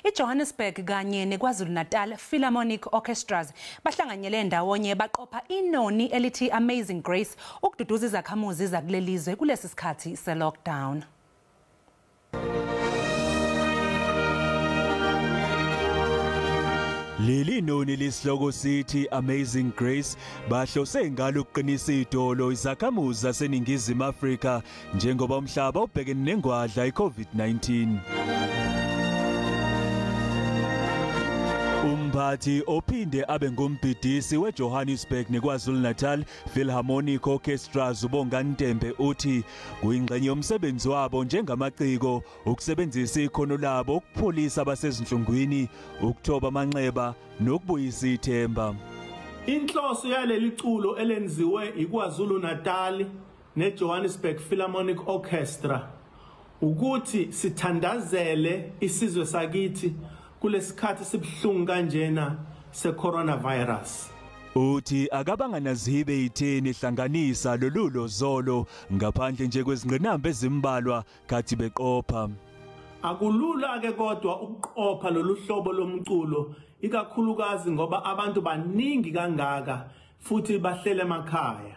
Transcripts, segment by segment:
iJohannesburg kanye neKwaZulu Natal Philharmonic Orchestras bahlanganyele ndawonye baqopha inoni elithi Amazing Grace ukududuza izakhamuzi zakulelizwe kulesi sikhathi se-lockdown. Leli noni lesihloko sithi Amazing Grace bahlose ngalo ukuqinisa idolo izakhamuzi zaseNingizimu Afrika njengoba umhlaba ubhekene nengwadla iCovid-19. Umphathi ophinde abe ngumbhidisi weJohannesburg neKwaZulu Natal Philharmonic Orchestras uBongantembe uthi kuyingxenye yomsebenzi wabo njengamaciko ukusebenzisa ikhono labo ukupholisa abasezinhlungwini ukuthoba amanxeba nokubuyisa ithemba. Inhloso yaleli culo elenziwe iKwaZulu Natal neJohannesburg Philharmonic Orchestra ukuthi sithandazele isizwe sakithi kulesikhathi sibhlungu kanjena se-coronavirus. Uthi akabanga nazibe itheni ihlanganisa lolulo zolo ngaphandle nje kwezingqinamba ezimbalwa kathi beqopha. Akulula ke kodwa ukuqopha lolu hlobo lomculo ikakhulukazi ngoba abantu baningi kangaka futhi bahlele emakhaya.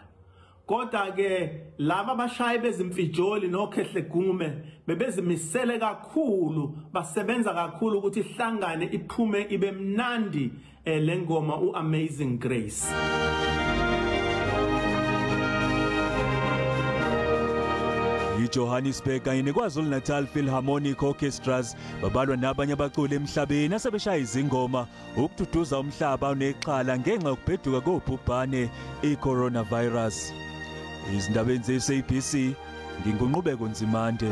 Kodwa ke laba abashayi bezimfijoli nokhehle gume bebezimisele kakhulu basebenza kakhulu ukuthi ihlangane iphume ibe mnandi lengoma uAmazing Grace. iJohannesburg kanye neKwaZulu Natal Philharmonic Orchestras babalwa nabanye abaculi emhlabeni asebeshaya izingoma ukududuza umhlaba onexhala ngenxa yokubheduka kobhubhane iCoronavirus. Izindaba ze SABC ngingunqubeko Nzimande.